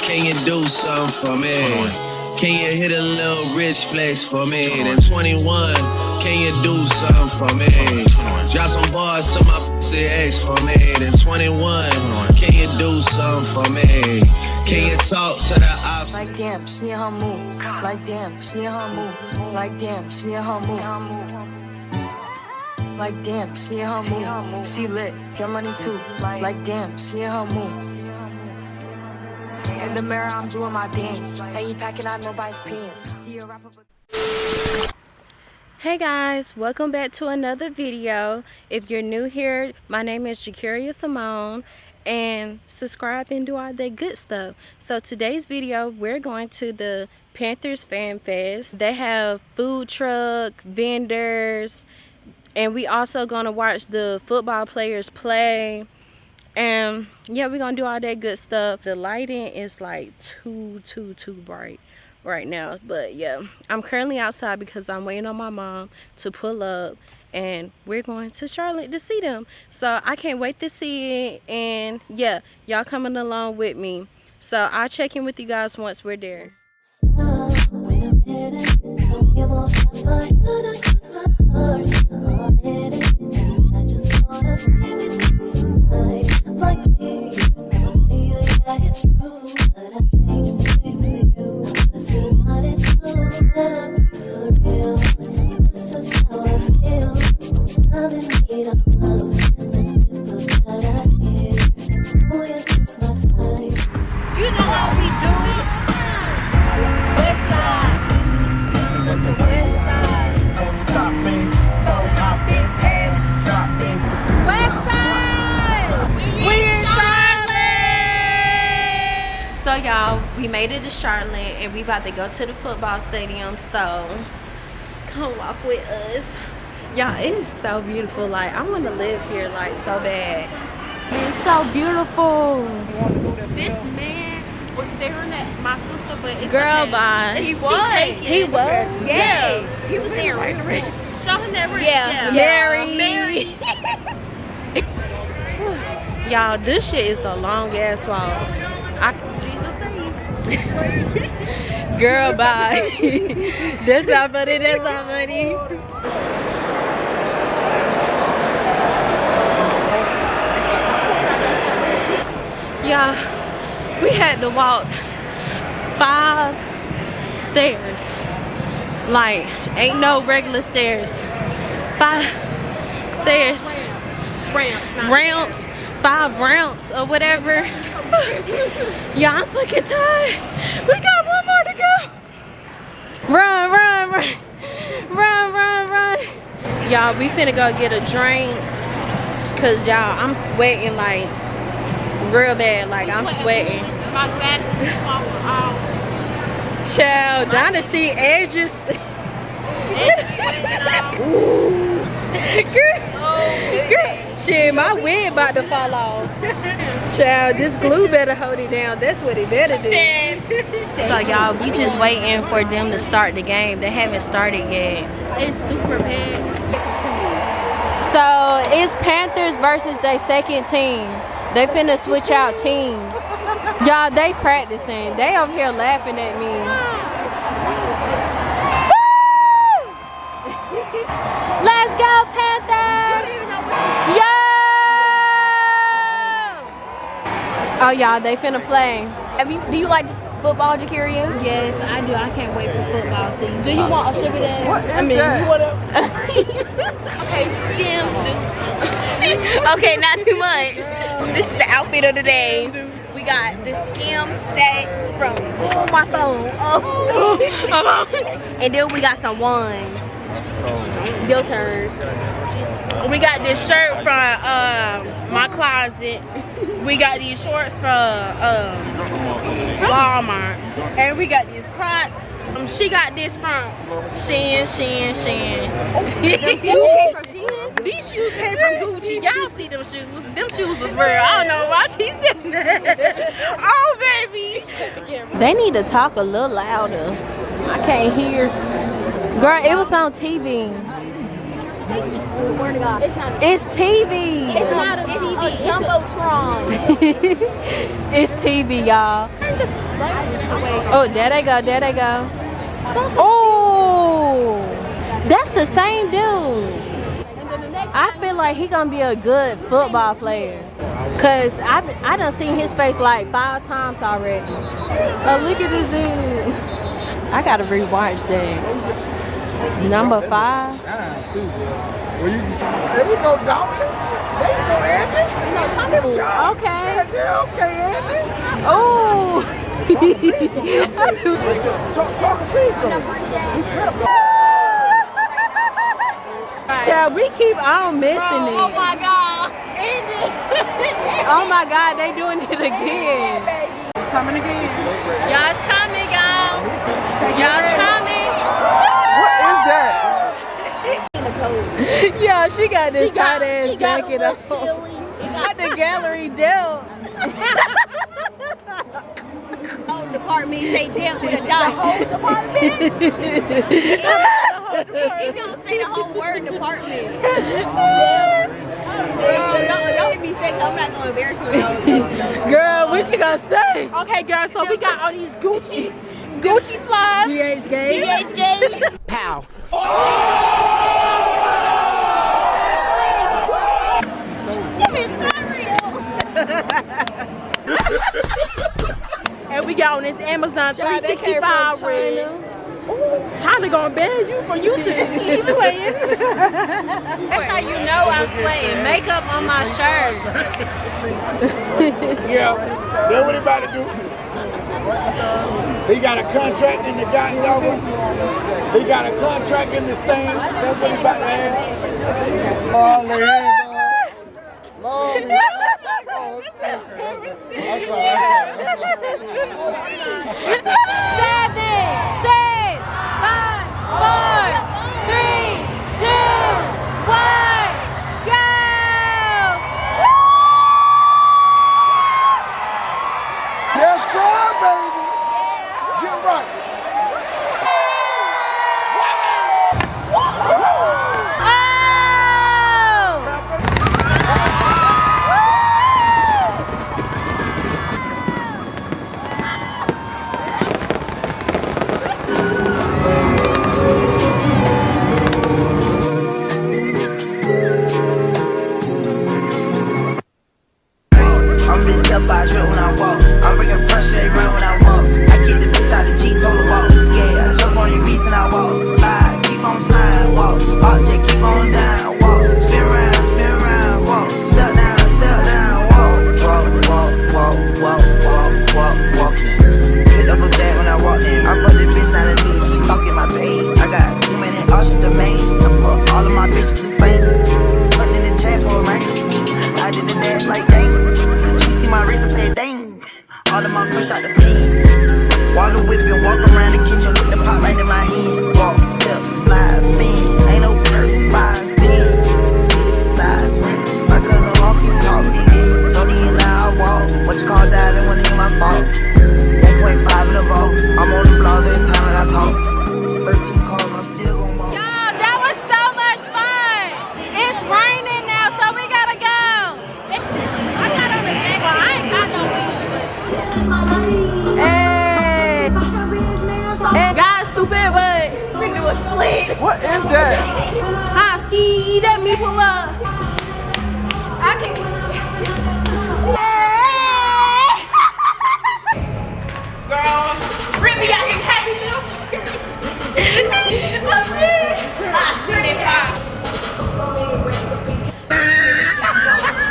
Can you do something for me? Can you hit a little rich flex for me? Then 21, can you do something for me? Drop some bars to my pussy ex for me. Then 21, can you do something for me? Can you talk to the ops? Like damn, she in her mood. Like damn, she in her mood. Like damn, she in her mood. Like damn, she in her mood. She lit, get money too. Like damn, she in her mood. In the mirror, I'm doing my dance. Ain't you packing out nobody's pants. He a rapper, but... Hey guys, welcome back to another video. If you're new here, my name is Jacaria Simone, and subscribe and do all that good stuff. So today's video, we're going to the Panthers Fan Fest. They have food truck, vendors, and we also gonna watch the football players play. And yeah, we're gonna do all that good stuff. The lighting is like too bright right now, but yeah, I'm currently outside because I'm waiting on my mom to pull up, and we're going to Charlotte to see them. So I can't wait to see it, and yeah, y'all coming along with me. So I'll check in with you guys once we're there. So y'all, we made it to Charlotte and we about to go to the football stadium, so come walk with us. Y'all, it is so beautiful. Like, I want to live here like so bad. It's so beautiful. This man was staring at my sister, but it's girl, okay. bye. He was. He was. Yeah. He was staring. Show him that ring. Yeah. Mary. Y'all, this shit is the long ass walk. Girl, bye. That's not funny. That's not funny. Yeah, we had to walk 5 stairs. Like, ain't no regular stairs. 5 stairs. Ramps. 5 ramps or whatever. Yeah, I'm fucking tired. We got one more to go. Run. Y'all, we finna go get a drink. Cause y'all, I'm sweating like real bad. Like, I'm sweating. My glasses is falling off. Child, Dynasty edges. Girl, shit, my wig about to fall off. Child, this glue better hold it down. That's what it better do. So y'all, we just waiting for them to start the game. They haven't started yet. It's super bad. So it's Panthers versus their second team. They finna switch out teams. Y'all, they practicing. They over here laughing at me. Let's go, Panthers! Yo! Oh, y'all, they finna play. Do you like football, Jacaria? Yes, I do. I can't wait for football season. Do you want a sugar daddy? What is that? You want Okay, Skims do. Okay, not too much. This is the outfit of the day. We got the Skim set from my phone. And then we got some ones. Your turn. We got this shirt from my closet. We got these shorts from Walmart. And we got these Crocs. She got this from Shein. You came from Shein? These shoes came from Gucci. Y'all see them shoes. Them shoes was real. I don't know why she said that. Oh, baby. They need to talk a little louder. I can't hear. Girl, it was on TV. Swear to God. It's TV. It's not a TV. It's a jumbotron. It's TV, y'all. Oh, there they go. There they go. Oh, that's the same dude. I feel like he gonna be a good football player. Cause I done seen his face like 5 times already. Oh, look at this dude. I gotta rewatch that. Number 5. There you go, Donkey. There you go, Andy. Okay. Okay, Andy. Oh. Chocolate cheese though. Child, we keep on missing it. Oh my God. Oh my God, they doing it again. Coming again. Y'all's coming, y'all. Y'all's coming. What is that? Yeah, she got this hot ass jacket on. Got The gallery dealt. whole department say dealt with a dot. The whole department? He don't say the whole word department. Don't get me sick. I'm not gonna embarrass you with those. Girl, what you gonna say? Okay, girl, so we got all these Gucci slides. DH gay. Pow. And we got on this Amazon 365 rig. China gonna ban you for using even playing. That's how you know I'm sweating. Makeup on my shirt. Yeah, that's what he about to do. He got a contract in the goddamn. He got a contract in this thing. That's what he about to have. Oh, Lord, I'm sorry. 7, 6, 5, 4, 3, 2, 1, go! Yes, sir, baby. Get right. I'm a bitch step by drip when I walk. I'm bringing pressure, they run when I walk. I keep the bitch out the Jeep on the walk. Yeah, I jump on your beats and I walk. Slide, keep on sliding, walk. Object, keep on down, walk. Spin around, walk. Step down, walk. Walk. Picked up a bag when I walked in. I fuck this bitch, not a need. She stalking my page. I got too many options to make. I fuck all of my bitches the same. Running in the chat for a rain. I did the dash like dang. My wrist and say dang. All of my fresh out the pen. Water whipping, walk around the kitchen with the pot right in my hand. Walk, step, slide, spin. Ain't no perk, 5, 10. Size, rent. My cousin walkie talk, yeah. Don't even lie, I walk. What you call that? It wasn't even my fault. 1.5 in the vault. I'm on the blogs every time that I talk. 13 calls, but I'm still gon' walk. Y'all, that was so much fun. It's raining now, so we gotta go. I got on the back, but I ain't got no wings. Hey. Guys, stupid, but we do a split. What is that? High ski, let me pull up. I can't. Girl, bring me out in happy meals.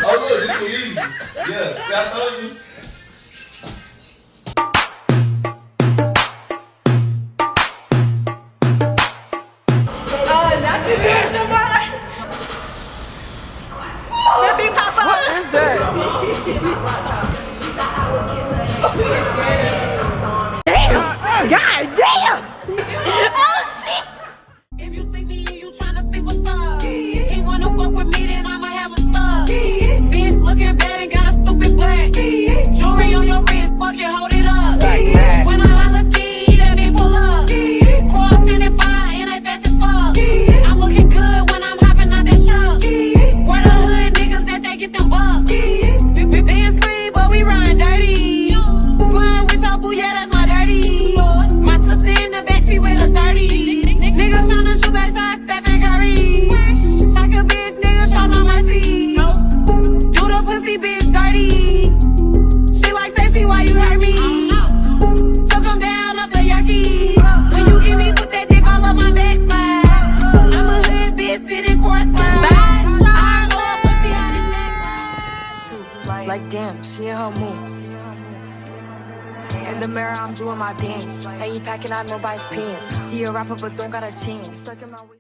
Oh look, this is easy. Yeah, see, I told you. Not too good, somebody. Let me pop up. What is that? Damn! God damn! Oh shit! If you see me and you tryna see what's up, he wanna fuck with me, then I'ma have a stub. Bitch looking bad and got a stupid butt. Like damn, she in her mood. In the mirror, I'm doing my dance. Ain't packing out nobody's pants. He a rapper, but don't got a chance. Sucking my waist.